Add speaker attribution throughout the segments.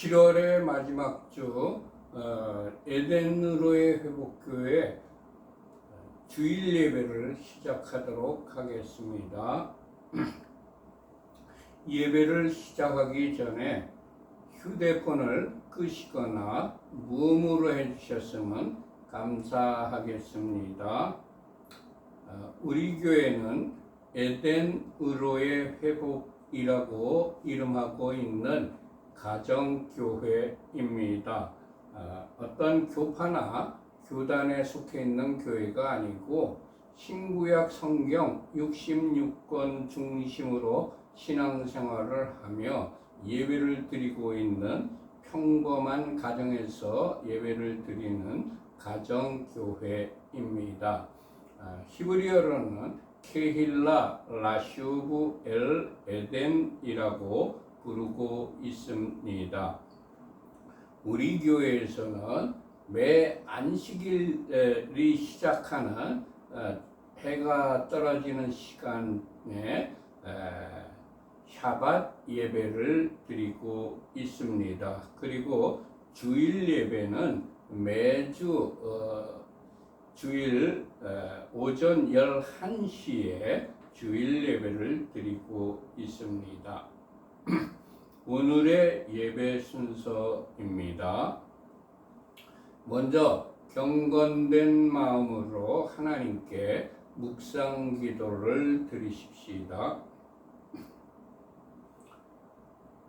Speaker 1: 7월의 마지막 주 에덴으로의 회복교회 주일 예배를 시작하도록 하겠습니다. 예배를 시작하기 전에 휴대폰을 끄시거나 무음으로 해주셨으면 감사하겠습니다. 우리 교회는 에덴으로의 회복이라고 이름하고 있는 가정교회입니다. 어떤 교파나 교단에 속해 있는 교회가 아니고 신구약 성경 66권 중심으로 신앙생활을 하며 예배를 드리고 있는 평범한 가정에서 예배를 드리는 가정교회입니다. 히브리어로는 케힐라 라슈브 엘 에덴이라고 부르고 있습니다. 우리 교회에서는 매 안식일이 시작하는 해가 떨어지는 시간에 샤밧 예배를 드리고 있습니다. 그리고 주일 예배는 매주 주일 오전 11시에 주일 예배를 드리고 있습니다. 오늘의 예배 순서입니다. 먼저 경건된 마음으로 하나님께 묵상 기도를 드리십시다.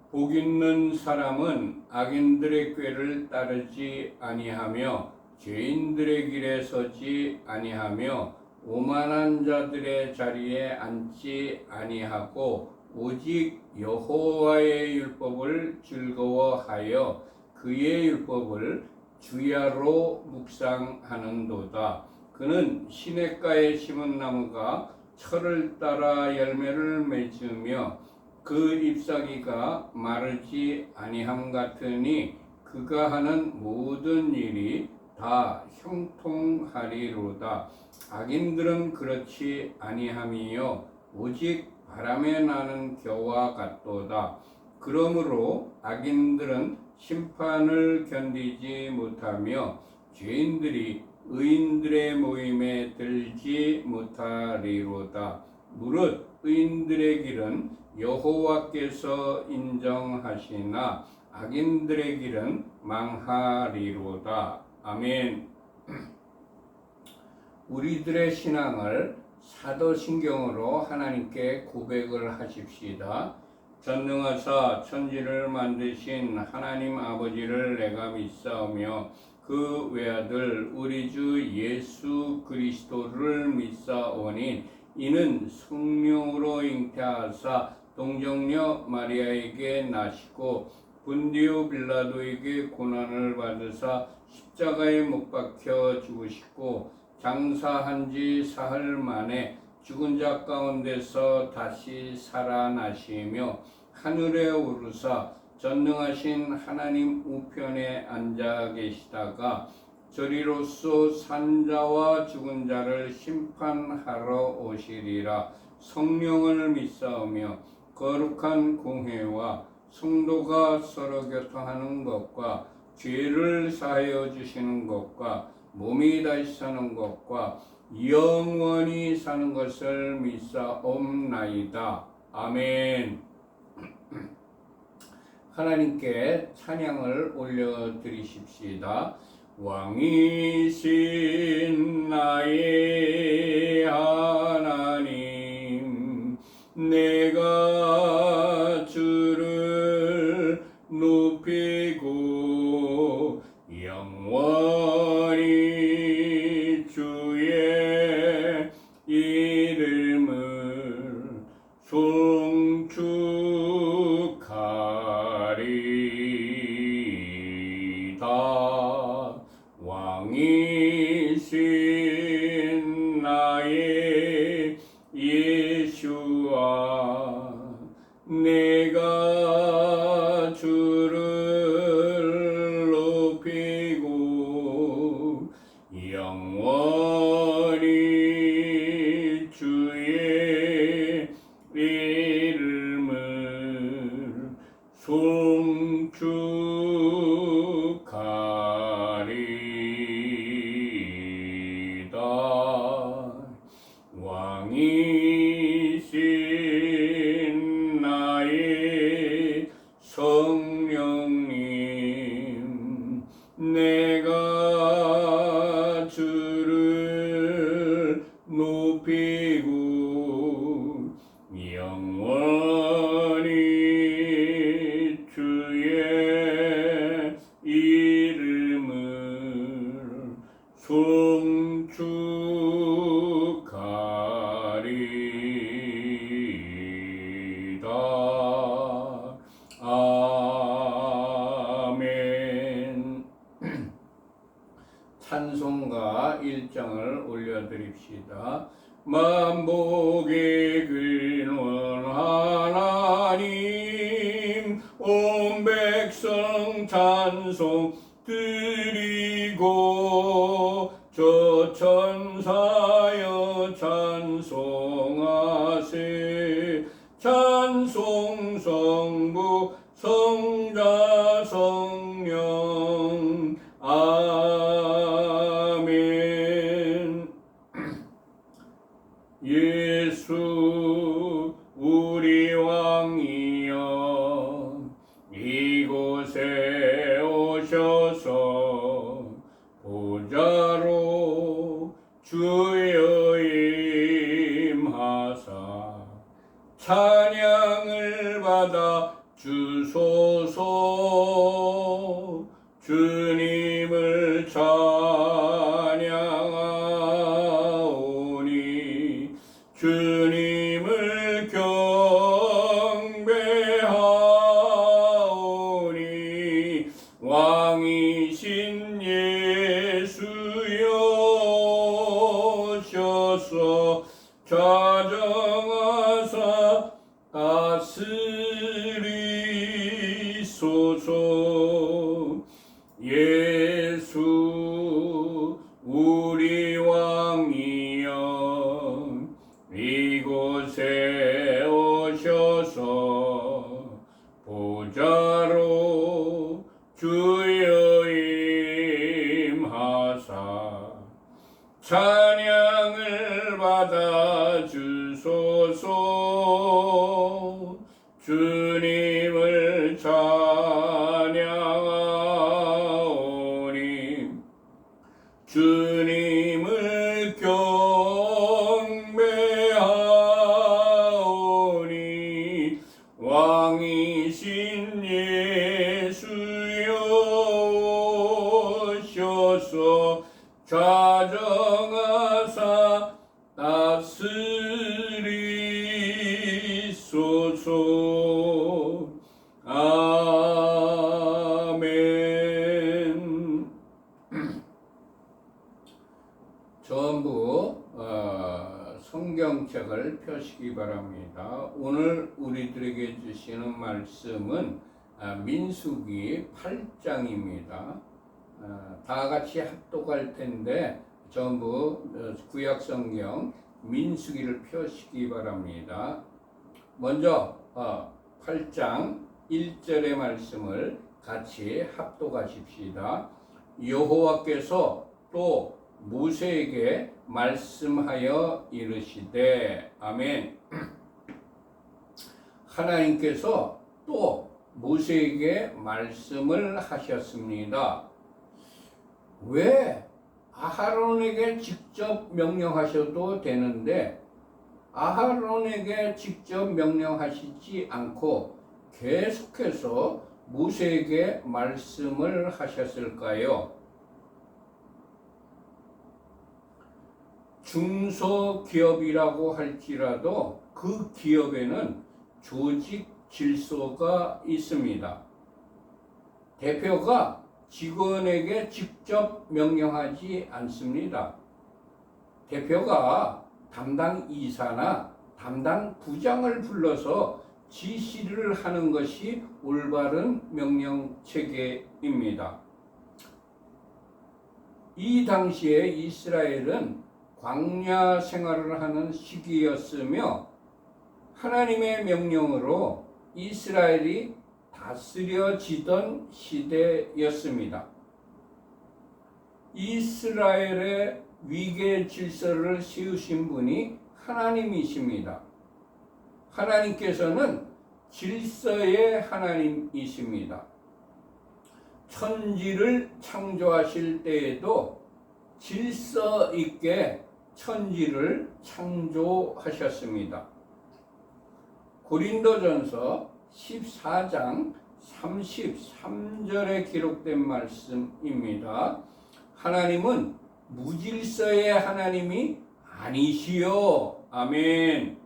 Speaker 1: 복 있는 사람은 악인들의 꾀를 따르지 아니하며 죄인들의 길에 서지 아니하며 오만한 자들의 자리에 앉지 아니하고 오직 여호와의 율법을 즐거워하여 그의 율법을 주야로 묵상하는도다. 그는 시냇가에 심은 나무가 철을 따라 열매를 맺으며 그 잎사귀가 마르지 아니함 같으니 그가 하는 모든 일이 다 형통하리로다. 악인들은 그렇지 아니함이요 오직 바람에 나는 겨와 같도다. 그러므로 악인들은 심판을 견디지 못하며 죄인들이 의인들의 모임에 들지 못하리로다. 무릇 의인들의 길은 여호와께서 인정하시나 악인들의 길은 망하리로다. 아멘. 우리들의 신앙을 사도신경으로 하나님께 고백을 하십시다. 전능하사 천지를 만드신 하나님 아버지를 내가 믿사오며 그 외아들 우리 주 예수 그리스도를 믿사오니 이는 성령으로 잉태하사 동정녀 마리아에게 나시고 본디오 빌라도에게 고난을 받으사 십자가에 못 박혀 죽으시고 장사한 지 사흘 만에 죽은 자 가운데서 다시 살아나시며 하늘에 오르사 전능하신 하나님 우편에 앉아 계시다가 저리로서 산자와 죽은 자를 심판하러 오시리라. 성령을 믿사오며 거룩한 공회와 성도가 서로 교통하는 것과 죄를 사하여 주시는 것과 몸이 다시 사는 것과 영원히 사는 것을 믿사옵나이다. 아멘. 하나님께 찬양을 올려드리십시다. 왕이신 나의 하나님, 내가 주를 높이고 영원히 주의 이름을 송축하리다. 왕이신 나의 예수와 내가 주를 높이고 영원히 주의 왕이신 나의 성령님, 내가 주를 높이고 영원히 주의 이름을 송축하리이다. 아멘. 찬송가 1장을 올려드립시다. 만복의 근원 하나님, 온 백성 찬송 드리고 저 천사여 찬송하세. 찬송 성부 성자 성령 아멘. 예수 우리 왕이여 이곳에 오셔서 보좌로 주여 임하사 찬양을 받아 주소서. 주님을 찬양하오니 주님을 경배하오니 왕이신 예수여 오셔서 좌정하사 다스리소서. 예수 우리 왕이여 이곳에 오셔서 보좌로 주여 임하사 찬양을 받아 주소서. 주님을 찬양하오니 주님을 경배하오니 왕이신 예수여 오셔서 좌정하사 다스리소서. 아멘. 전부 성경책을 펴시기 바랍니다. 오늘 우리들에게 주시는 말씀은 민수기 8장입니다. 다 같이 합독할 텐데 전부 구약성경 민수기를 펴시기 바랍니다. 먼저 8장 1절의 말씀을 같이 합독하십시다. 여호와께서 또 모세에게 말씀하여 이르시되. 아멘. 하나님께서 또 모세에게 말씀을 하셨습니다. 왜 아하론에게 직접 명령하셔도 되는데 아하론에게 직접 명령하시지 않고 계속해서 모세에게 말씀을 하셨을까요? 중소기업이라고 할지라도 그 기업에는 조직 질서가 있습니다. 대표가 직원에게 직접 명령하지 않습니다. 대표가 담당 이사나 담당 부장을 불러서 지시를 하는 것이 올바른 명령 체계입니다. 이 당시에 이스라엘은 광야 생활을 하는 시기였으며 하나님의 명령으로 이스라엘이 다스려지던 시대였습니다. 이스라엘의 위계 질서를 세우신 분이 하나님이십니다. 하나님께서는 질서의 하나님이십니다. 천지를 창조하실 때에도 질서 있게 천지를 창조하셨습니다. 고린도전서 14장 33절에 기록된 말씀입니다. 하나님은 무질서의 하나님이 아니시요. 아멘.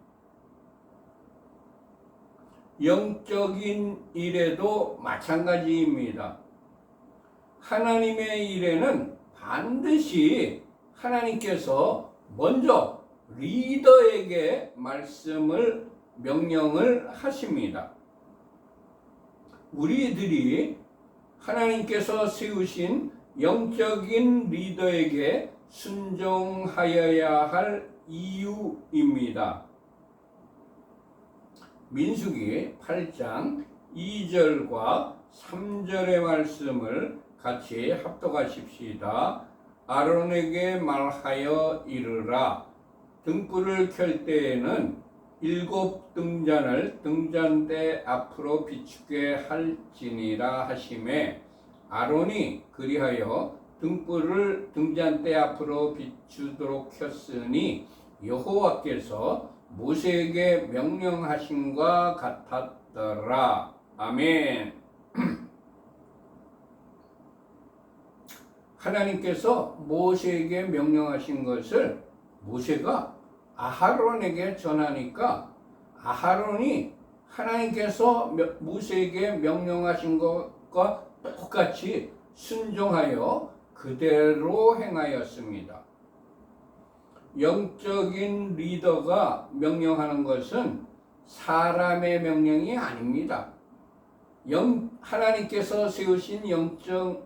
Speaker 1: 영적인 일에도 마찬가지입니다. 하나님의 일에는 반드시 하나님께서 먼저 리더에게 명령을 하십니다. 우리들이 하나님께서 세우신 영적인 리더에게 순종하여야 할 이유입니다. 민수기 8장 2절과 3절의 말씀을 같이 합독하십시다. 아론에게 말하여 이르라. 등불을 켤 때에는 7 등잔을 등잔대 앞으로 비추게 할지니라 하시매 아론이 그리하여 등불을 등잔대 앞으로 비추도록 켰으니 여호와께서 모세에게 명령하신과 같았더라. 아멘. 하나님께서 모세에게 명령하신 것을 모세가 아하론에게 전하니까 아하론이 하나님께서 모세에게 명령하신 것과 똑같이 순종하여 그대로 행하였습니다. 영적인 리더가 명령하는 것은 사람의 명령이 아닙니다. 하나님께서 세우신 영적인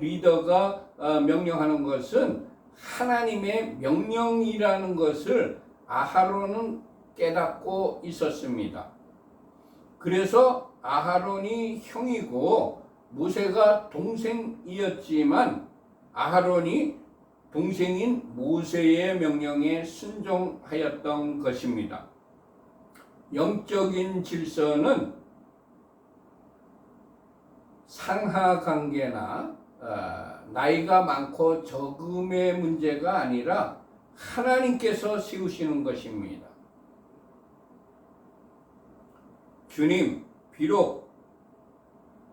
Speaker 1: 리더가 명령하는 것은 하나님의 명령이라는 것을 아하론은 깨닫고 있었습니다. 그래서 아하론이 형이고 모세가 동생이었지만 아하론이 동생인 모세의 명령에 순종하였던 것입니다. 영적인 질서는 상하관계나 나이가 많고 적음의 문제가 아니라 하나님께서 세우시는 것입니다. 주님, 비록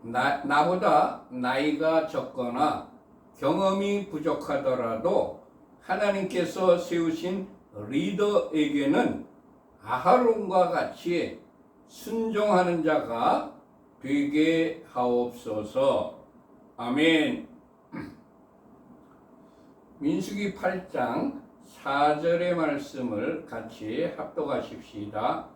Speaker 1: 나보다 나이가 적거나 경험이 부족하더라도 하나님께서 세우신 리더에게는 아하론과 같이 순종하는 자가 되게 하옵소서. 아멘. 민수기 8장 4절의 말씀을 같이 합독하십시다.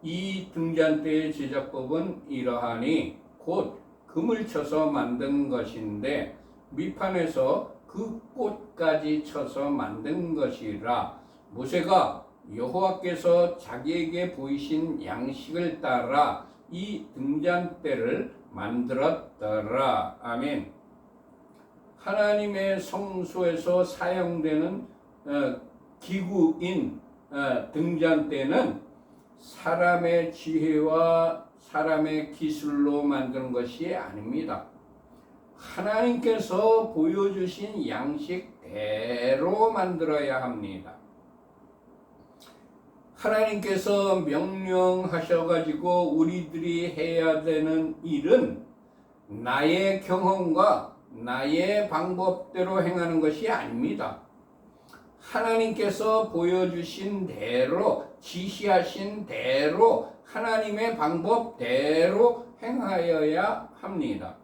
Speaker 1: 이 등잔대의 제작법은 이러하니 곧 금을 쳐서 만든 것인데 밑판에서 그 꽃까지 쳐서 만든 것이라. 모세가 여호와께서 자기에게 보이신 양식을 따라 이 등잔대를 만들었더라. 아멘. 하나님의 성소에서 사용되는 기구인 등잔대는 사람의 지혜와 사람의 기술로 만든 것이 아닙니다. 하나님께서 보여주신 양식대로 만들어야 합니다. 하나님께서 명령하셔가지고 우리들이 해야 되는 일은 나의 경험과 나의 방법대로 행하는 것이 아닙니다. 하나님께서 보여주신 대로, 지시하신 대로, 하나님의 방법대로 행하여야 합니다.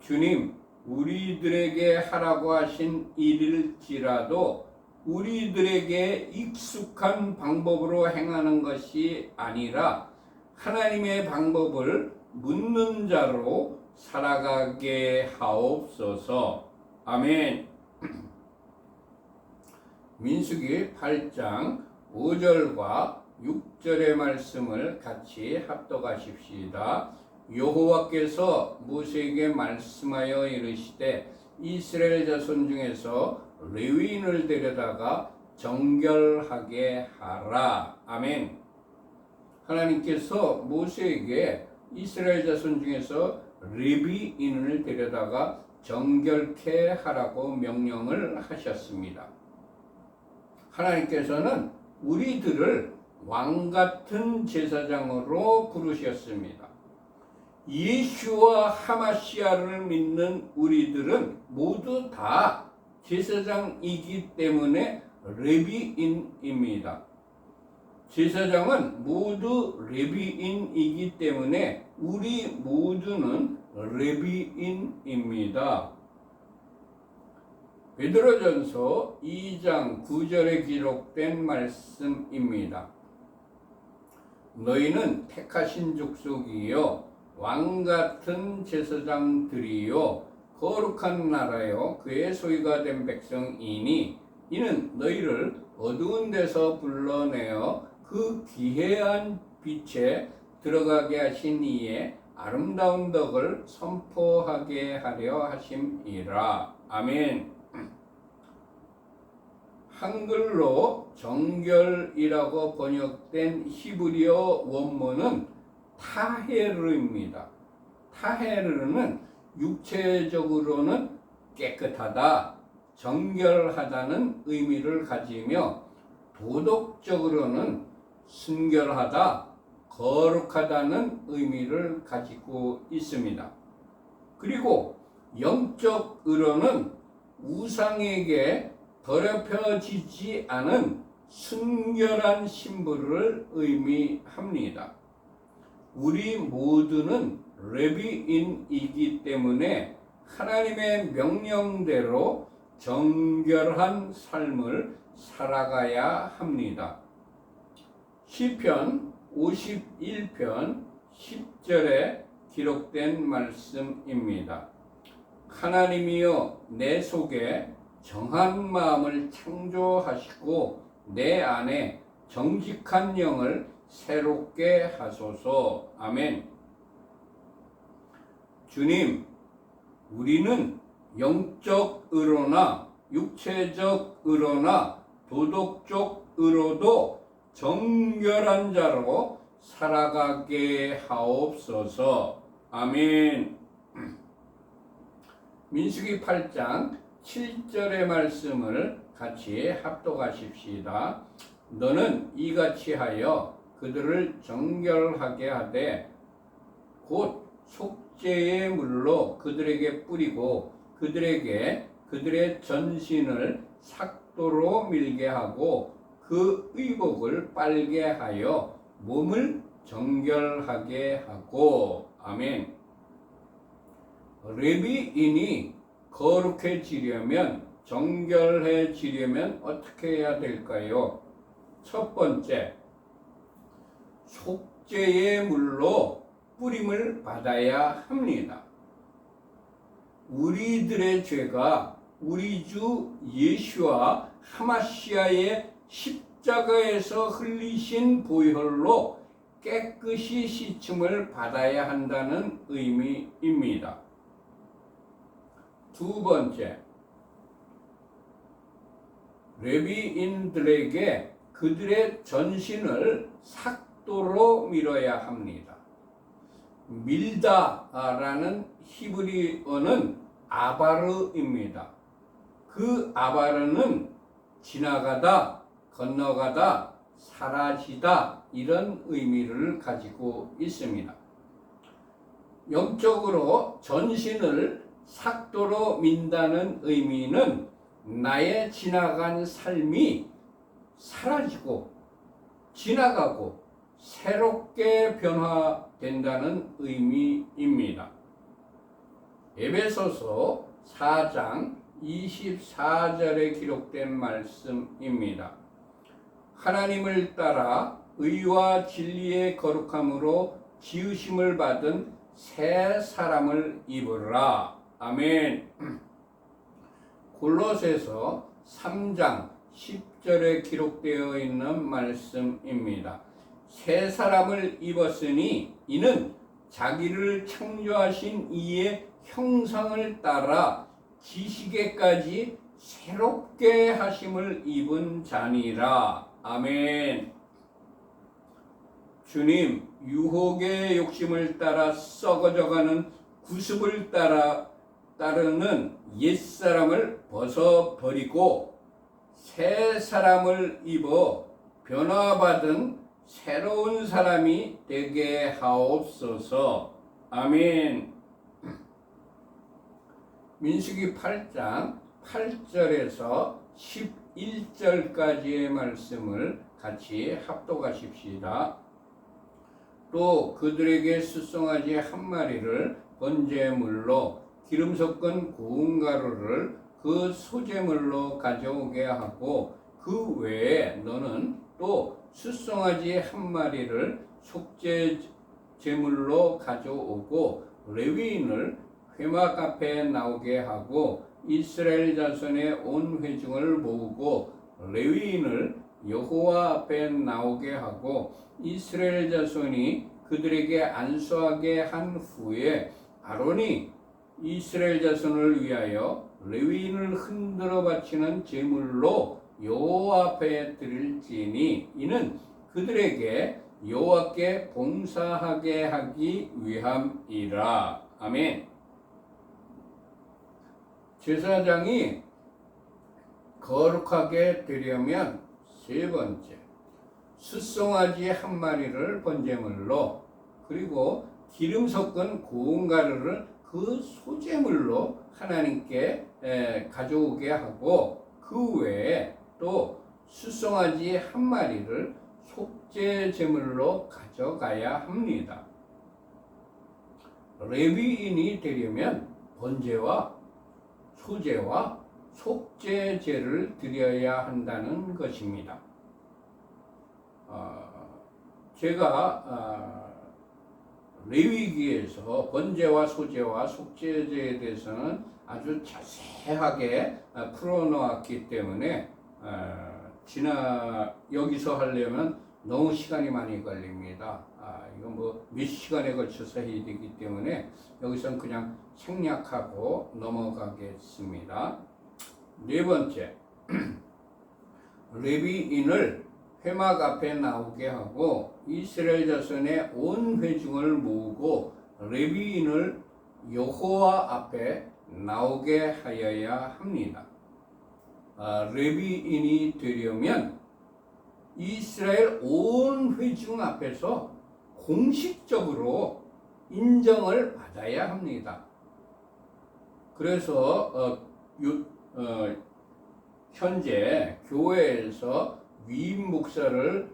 Speaker 1: 주님, 우리들에게 하라고 하신 일일지라도 우리들에게 익숙한 방법으로 행하는 것이 아니라 하나님의 방법을 묻는 자로 살아가게 하옵소서. 아멘. 민수기 8장 5절과 6절의 말씀을 같이 합독하십시다. 여호와께서 모세에게 말씀하여 이르시되 이스라엘 자손 중에서 레위인을 데려다가 정결하게 하라. 아멘. 하나님께서 모세에게 이스라엘 자손 중에서 레위인을 데려다가 정결케 하라고 명령을 하셨습니다. 하나님께서는 우리들을 왕같은 제사장으로 부르셨습니다. 예수와 하마시아를 믿는 우리들은 모두 다 제사장이기 때문에 레위인입니다. 제사장은 모두 레위인이기 때문에 우리 모두는 레위인입니다. 베드로전서 2장 9절에 기록된 말씀입니다. 너희는 택하신 족속이요 왕같은 제사장들이요 거룩한 나라요 그의 소유가 된 백성이니 이는 너희를 어두운 데서 불러내어 그 기회한 빛에 들어가게 하신 이의 아름다운 덕을 선포하게 하려 하심이라. 아멘. 한글로 정결이라고 번역된 히브리어 원문은 타헤르입니다. 타헤르는 육체적으로는 깨끗하다, 정결하다는 의미를 가지며 도덕적으로는 순결하다, 거룩하다는 의미를 가지고 있습니다. 그리고 영적으로는 우상에게 더럽혀지지 않은 순결한 신부를 의미합니다. 우리 모두는 레위인이기 때문에 하나님의 명령대로 정결한 삶을 살아가야 합니다. 시편 51편 10절에 기록된 말씀입니다. 하나님이여 내 속에 정한 마음을 창조하시고 내 안에 정직한 영을 새롭게 하소서. 아멘. 주님, 우리는 영적으로나 육체적으로나 도덕적으로도 정결한 자로 살아가게 하옵소서. 아멘. 민수기 8장 7절의 말씀을 같이 합독하십시다. 너는 이같이 하여 그들을 정결하게 하되 곧 속죄의 물로 그들에게 뿌리고 그들에게 그들의 전신을 삭도로 밀게 하고 그 의복을 빨게 하여 몸을 정결하게 하고. 아멘. 레위인이 거룩해지려면 정결해지려면 어떻게 해야 될까요? 첫 번째, 속죄의 물로 뿌림을 받아야 합니다. 우리들의 죄가 우리 주 예수와 하마시아의 십자가에서 흘리신 보혈로 깨끗이 씻음을 받아야 한다는 의미입니다. 두 번째, 레위인들에게 그들의 전신을 삭도로 밀어야 합니다. 밀다라는 히브리어는 아바르입니다. 그 아바르는 지나가다, 건너가다, 사라지다 이런 의미를 가지고 있습니다. 영적으로 전신을 삭도로 민다는 의미는 나의 지나간 삶이 사라지고 지나가고 새롭게 변화된다는 의미입니다. 에베소서 4장 24절에 기록된 말씀입니다. 하나님을 따라 의와 진리의 거룩함으로 지으심을 받은 새 사람을 입으라. 아멘. 골로새서 3장 10절에 기록되어 있는 말씀입니다. 새 사람을 입었으니 이는 자기를 창조하신 이의 형상을 따라 지식에까지 새롭게 하심을 입은 자니라. 아멘. 주님, 유혹의 욕심을 따라 썩어져가는 구습을 따르는 옛사람을 벗어버리고 새 사람을 입어 변화받은 새로운 사람이 되게 하옵소서. 아멘. 민수기 8장 8절에서 11절까지의 말씀을 같이 합독하십시다. 또 그들에게 숫송아지 한 마리를 번제물로 기름 섞은 고운 가루를 그 소제물로 가져오게 하고 그 외에 너는 또 숫송아지 한 마리를 속죄 제물로 가져오고 레위인을 회막 앞에 나오게 하고 이스라엘 자손의 온 회중을 모으고 레위인을 여호와 앞에 나오게 하고 이스라엘 자손이 그들에게 안수하게 한 후에 아론이 이스라엘 자손을 위하여 레위인을 흔들어 바치는 제물로 여호와 앞에 드릴지니 이는 그들에게 여호와께 봉사하게 하기 위함이라. 아멘. 제사장이 거룩하게 되려면 세 번째, 숫송아지 한 마리를 번제물로 그리고 기름 섞은 고운 가루를 그 소제물로 하나님께 가져오게 하고 그 외에 또 숫송아지 한 마리를 속죄 제물로 가져가야 합니다. 레위인이 되려면 번제와 소제와 속죄제를 드려야 한다는 것입니다. 제가 레위기에서 번제와 소제와 속죄제에 대해서는 아주 자세하게 풀어놓았기 때문에 여기서 하려면 너무 시간이 많이 걸립니다. 이건 뭐 몇 시간에 걸쳐서 해야 되기 때문에 여기서는 그냥 생략하고 넘어가겠습니다. 네 번째, 레위인을 회막 앞에 나오게 하고 이스라엘 자손의 온 회중을 모으고 레위인을 여호와 앞에 나오게 하여야 합니다. 레위인이 되려면 이스라엘 온 회중 앞에서 공식적으로 인정을 받아야 합니다. 그래서 현재 교회에서 위임 목사를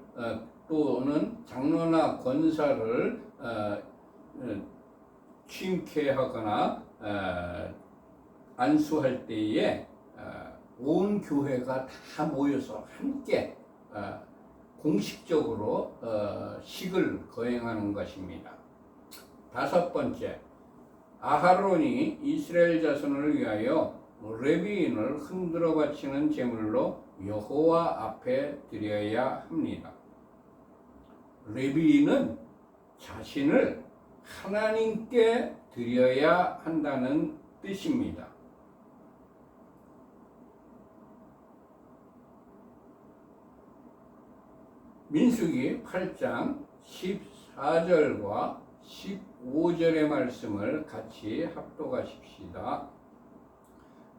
Speaker 1: 또는 장로나 권사를 취임케 하거나 안수할 때에 온 교회가 다 모여서 함께 공식적으로 식을 거행하는 것입니다. 다섯 번째, 아하론이 이스라엘 자손을 위하여 레위인을 흔들어 바치는 제물로 여호와 앞에 드려야 합니다. 레위인은 자신을 하나님께 드려야 한다는 뜻입니다. 민수기 8장 14절과 15절의 말씀을 같이 합독하십시다.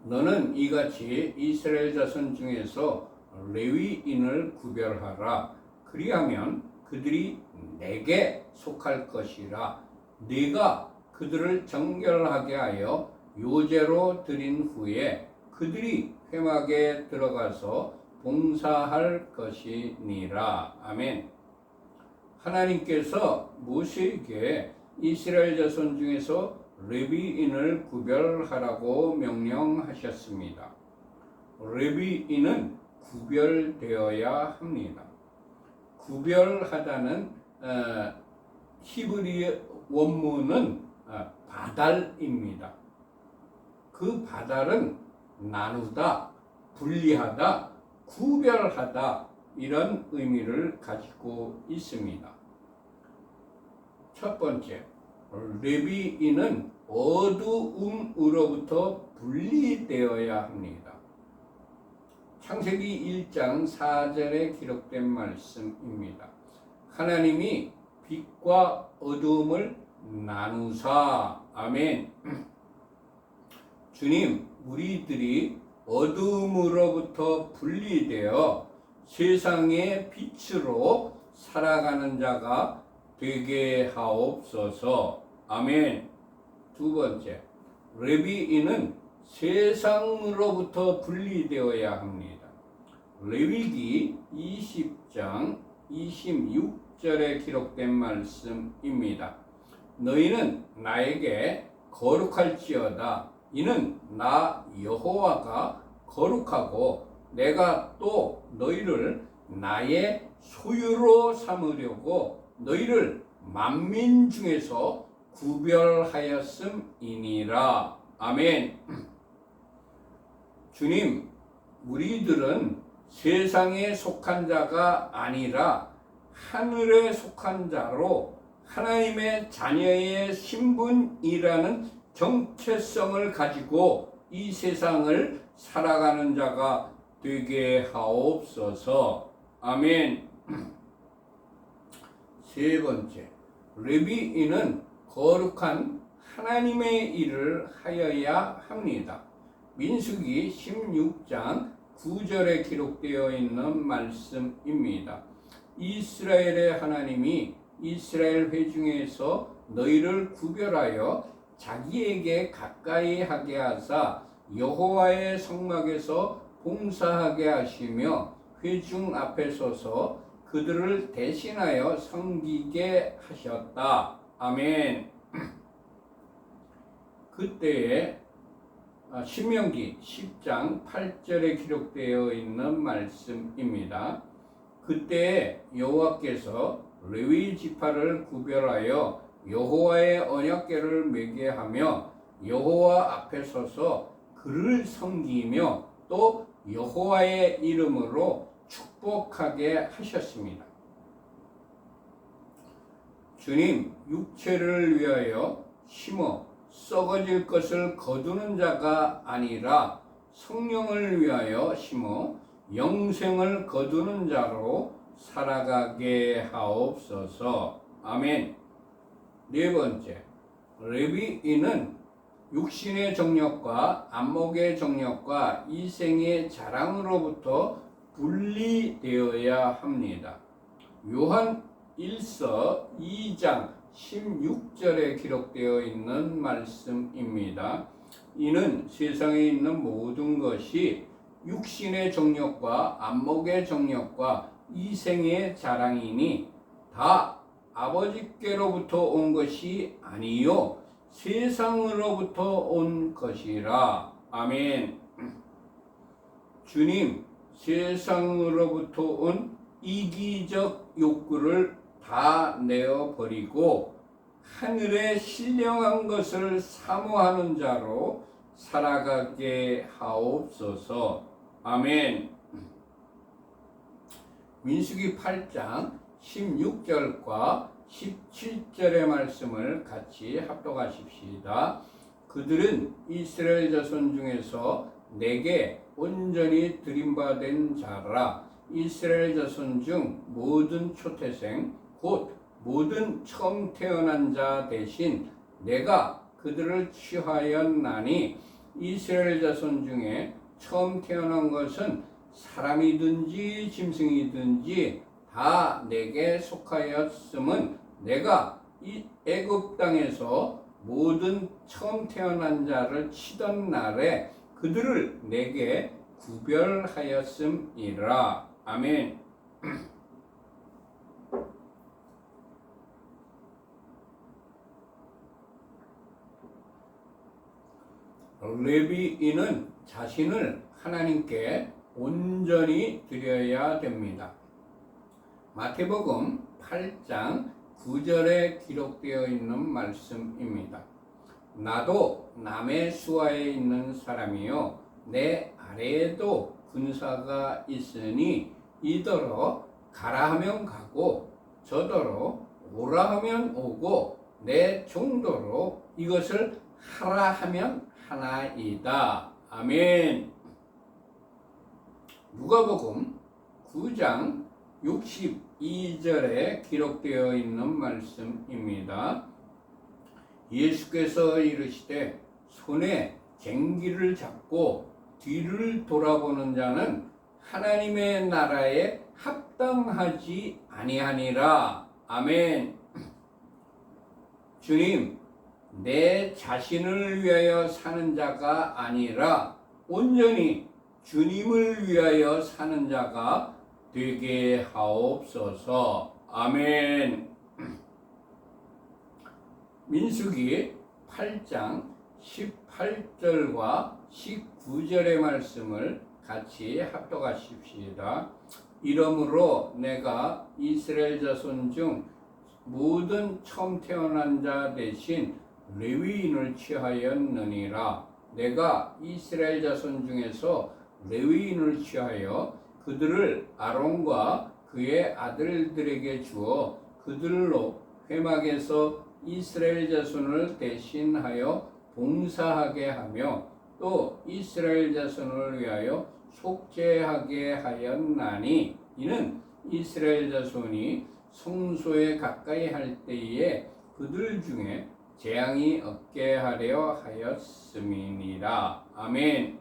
Speaker 1: 너는 이같이 이스라엘 자손 중에서 레위인을 구별하라. 그리하면 그들이 내게 속할 것이라. 네가 그들을 정결하게 하여 요제로 드린 후에 그들이 회막에 들어가서 봉사할 것이니라. 아멘. 하나님께서 모세에게 이스라엘 자손 중에서 레위인을 구별하라고 명령하셨습니다. 레위인은 구별되어야 합니다. 구별하다는 히브리 원문은 바달입니다. 그 바달은 나누다, 분리하다, 구별하다 이런 의미를 가지고 있습니다. 첫 번째, 레위인은 어두움으로부터 분리되어야 합니다. 창세기 1장 4절에 기록된 말씀입니다. 하나님이 빛과 어두움을 나누사. 아멘. 주님, 우리들이 어두움으로부터 분리되어 세상의 빛으로 살아가는 자가 되게 하옵소서. 아멘. 두 번째, 레위인은 세상으로부터 분리되어야 합니다. 레위기 20장 26절에 기록된 말씀입니다. 너희는 나에게 거룩할지어다. 이는 나 여호와가 거룩하고 내가 또 너희를 나의 소유로 삼으려고 너희를 만민 중에서 구별하였음이니라. 아멘. 주님, 우리들은 세상에 속한 자가 아니라 하늘에 속한 자로 하나님의 자녀의 신분이라는 정체성을 가지고 이 세상을 살아가는 자가 되게 하옵소서. 아멘. 세 번째, 레위인은 거룩한 하나님의 일을 하여야 합니다. 민수기 16장 9절에 기록되어 있는 말씀입니다. 이스라엘의 하나님이 이스라엘 회중에서 너희를 구별하여 자기에게 가까이 하게 하사 여호와의 성막에서 봉사하게 하시며 회중 앞에 서서 그들을 대신하여 섬기게 하셨다. 아멘. 그때에 신명기 10장 8절에 기록되어 있는 말씀입니다. 그때 여호와께서 레위 지파를 구별하여 여호와의 언약궤를 매게 하며 여호와 앞에 서서 그를 섬기며 또 여호와의 이름으로 축복하게 하셨습니다. 주님, 육체를 위하여 심어 썩어질 것을 거두는 자가 아니라 성령을 위하여 심어 영생을 거두는 자로 살아가게 하옵소서. 아멘. 네 번째, 레위인은 육신의 정욕과 안목의 정욕과 이생의 자랑으로부터 분리되어야 합니다. 요한 1서 2장 16절에 기록되어 있는 말씀입니다. 이는 세상에 있는 모든 것이 육신의 정욕과 안목의 정욕과 이생의 자랑이니 다 아버지께로부터 온 것이 아니요 세상으로부터 온 것이라. 아멘. 주님, 세상으로부터 온 이기적 욕구를 다 내어버리고 하늘의 신령한 것을 사모하는 자로 살아가게 하옵소서. 아멘. 민수기 8장 16절과 17절의 말씀을 같이 합독하십시다. 그들은 이스라엘 자손 중에서 내게 온전히 드림받은 자라. 이스라엘 자손 중 모든 초태생 곧 모든 처음 태어난 자 대신 내가 그들을 취하였나니 이스라엘 자손 중에 처음 태어난 것은 사람이든지 짐승이든지 다 내게 속하였음은 내가 이 애굽 땅에서 모든 처음 태어난 자를 치던 날에 그들을 내게 구별하였음이라. 아멘. 레위인은 자신을 하나님께 온전히 드려야 됩니다. 마태복음 8장 9절에 기록되어 있는 말씀입니다. 나도 남의 수하에 있는 사람이요 내 아래에도 군사가 있으니 이더러 가라 하면 가고 저더러 오라 하면 오고 내 종도로 이것을 하라 하면 하나이다. 아멘. 누가복음 9장 62절에 기록되어 있는 말씀입니다. 예수께서 이르시되 손에 쟁기를 잡고 뒤를 돌아보는 자는 하나님의 나라에 합당하지 아니하니라. 아멘. 주님, 내 자신을 위하여 사는 자가 아니라 온전히 주님을 위하여 사는 자가 되게 하옵소서. 아멘. 민수기 8장 18절과 19절의 말씀을 같이 합독하십시다. 이러므로 내가 이스라엘 자손 중 모든 처음 태어난 자 대신 레위인을 취하였느니라. 내가 이스라엘 자손 중에서 레위인을 취하여 그들을 아론과 그의 아들들에게 주어 그들로 회막에서 이스라엘 자손을 대신하여 봉사하게 하며 또 이스라엘 자손을 위하여 속죄하게 하였나니 이는 이스라엘 자손이 성소에 가까이 할 때에 그들 중에 재앙이 없게 하려 하였음이니라. 아멘.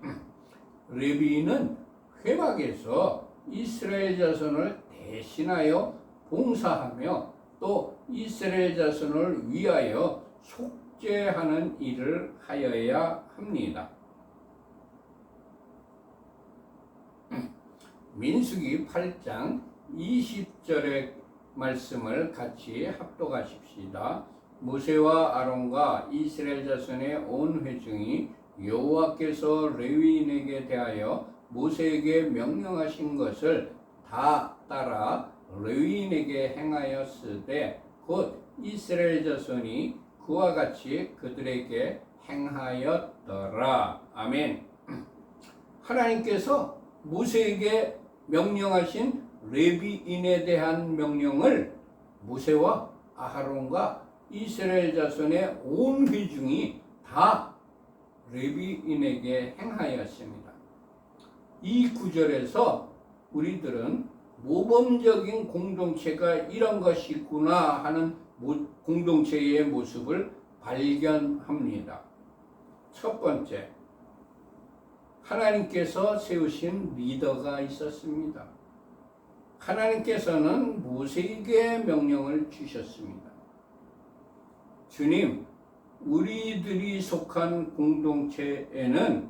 Speaker 1: 레위인은 회막에서 이스라엘 자손을 대신하여 봉사하며 또 이스라엘 자손을 위하여 속죄하는 일을 하여야 합니다. 민수기 8장 20절의 말씀을 같이 합독하십시다. 모세와 아론과 이스라엘 자손의 온 회중이 여호와께서 레위인에게 대하여 모세에게 명령하신 것을 다 따라 레위인에게 행하였으되 곧 이스라엘 자손이 그와 같이 그들에게 행하였더라. 아멘. 하나님께서 모세에게 명령하신 레위인에 대한 명령을 모세와 아하론과 이스라엘 자손의 온 회중이 다 레위인에게 행하였습니다. 이 구절에서 우리들은 모범적인 공동체가 이런 것이구나 하는 공동체의 모습을 발견합니다. 첫 번째, 하나님께서 세우신 리더가 있었습니다. 하나님께서는 모세에게 명령을 주셨습니다. 주님, 우리들이 속한 공동체에는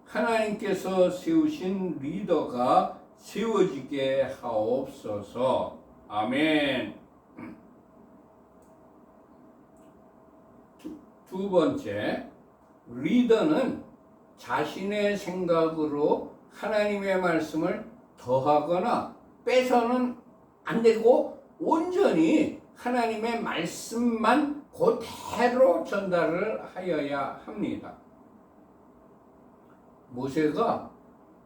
Speaker 1: 하나님께서 세우신 리더가 세워지게 하옵소서. 아멘. 두 번째, 리더는 자신의 생각으로 하나님의 말씀을 더하거나 빼서는 안 되고 온전히 하나님의 말씀만 그대로 전달을 하여야 합니다. 모세가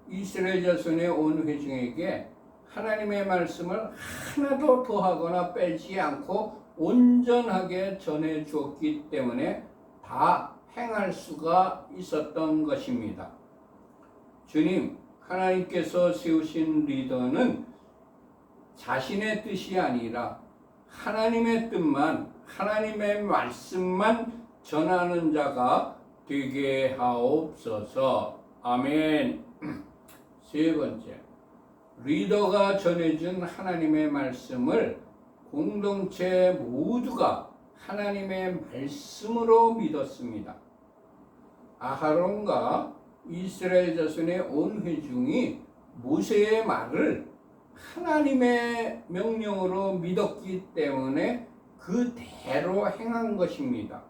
Speaker 1: 이스라엘 자손의 온 회중에게 하나님의 말씀을 하나도 더하거나 빼지 않고 온전하게 전해 주었기 때문에 다 행할 수가 있었던 것입니다. 주님, 하나님께서 세우신 리더는 자신의 뜻이 아니라 하나님의 뜻만, 하나님의 말씀만 전하는 자가 되게 하옵소서. 아멘. 세 번째, 리더가 전해준 하나님의 말씀을 공동체 모두가 하나님의 말씀으로 믿었습니다. 아하론과 이스라엘 자손의 온 회중이 모세의 말을 하나님의 명령으로 믿었기 때문에 그대로 행한 것입니다.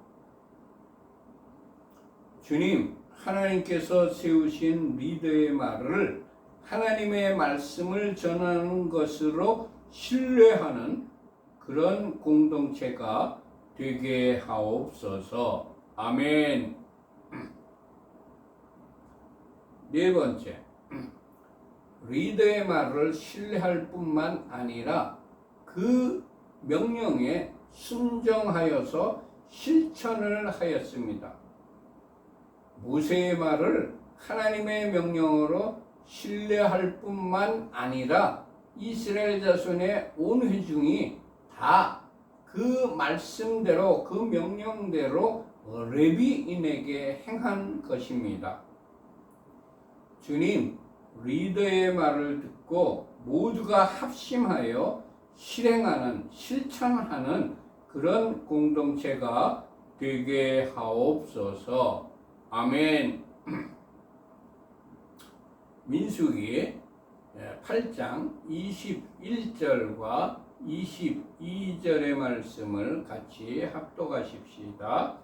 Speaker 1: 주님, 하나님께서 세우신 리더의 말을 하나님의 말씀을 전하는 것으로 신뢰하는 그런 공동체가 되게 하옵소서. 아멘. 네 번째, 리더의 말을 신뢰할 뿐만 아니라 그 명령에 순종하여서 실천을 하였습니다. 모세의 말을 하나님의 명령으로 신뢰할 뿐만 아니라 이스라엘 자손의 온 회중이 다 그 말씀대로 그 명령대로 레위인에게 행한 것입니다. 주님, 리더의 말을 듣고 모두가 합심하여 실행하는, 실천하는 그런 공동체가 되게 하옵소서. 아멘. 민수기 8장 21절과 22절의 말씀을 같이 합독하십시다.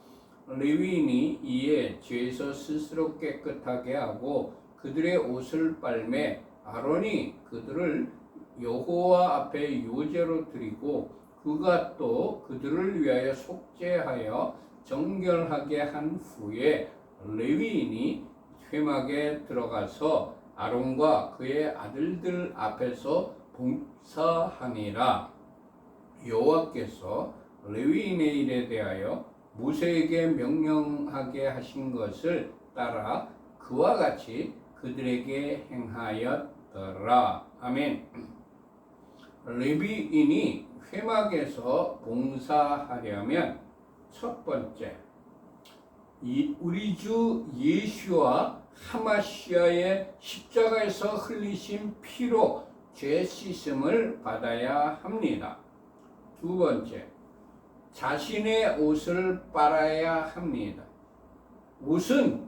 Speaker 1: 레위인이 이에 죄에서 스스로 깨끗하게 하고 그들의 옷을 빨매 아론이 그들을 여호와 앞에 요제로 드리고 그가 또 그들을 위하여 속죄하여 정결하게 한 후에 레위인이 회막에 들어가서 아론과 그의 아들들 앞에서 봉사하니라. 여호와께서 레위인의 일에 대하여 모세에게 명령하게 하신 것을 따라 그와 같이 그들에게 행하였더라. 아멘. 레위인이 회막에서 봉사하려면 첫 번째, 우리 주 예수와 하마시아의 십자가에서 흘리신 피로 죄 씻음을 받아야 합니다. 두 번째, 자신의 옷을 빨아야 합니다. 옷은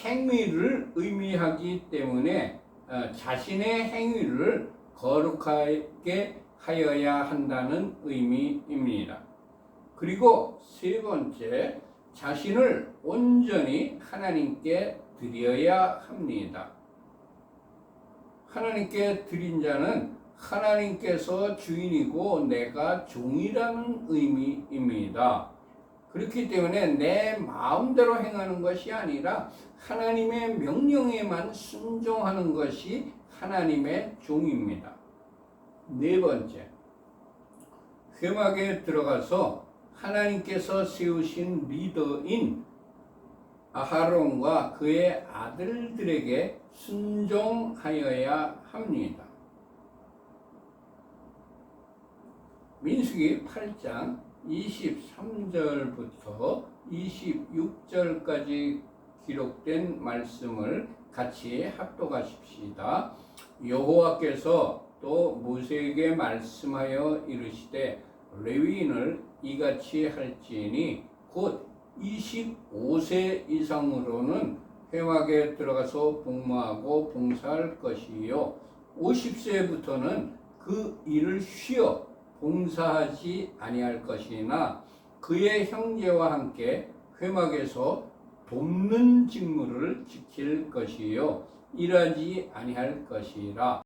Speaker 1: 행위를 의미하기 때문에 자신의 행위를 거룩하게 하여야 한다는 의미입니다. 그리고 세 번째, 자신을 온전히 하나님께 드려야 합니다. 하나님께 드린 자는 하나님께서 주인이고 내가 종이라는 의미입니다. 그렇기 때문에 내 마음대로 행하는 것이 아니라 하나님의 명령에만 순종하는 것이 하나님의 종입니다. 네 번째, 회막에 들어가서 하나님께서 세우신 리더인 아하론과 그의 아들들에게 순종하여야 합니다. 민수기 8장 23절부터 26절까지 기록된 말씀을 같이 합독하십시다. 여호와께서 또 모세에게 말씀하여 이르시되 레위인을 이같이 할지니 곧 25세 이상으로는 회막에 들어가서 복무하고 봉사할 것이요 50세부터는 그 일을 쉬어 봉사하지 아니할 것이나 그의 형제와 함께 회막에서 돕는 직무를 지킬 것이요 일하지 아니할 것이라.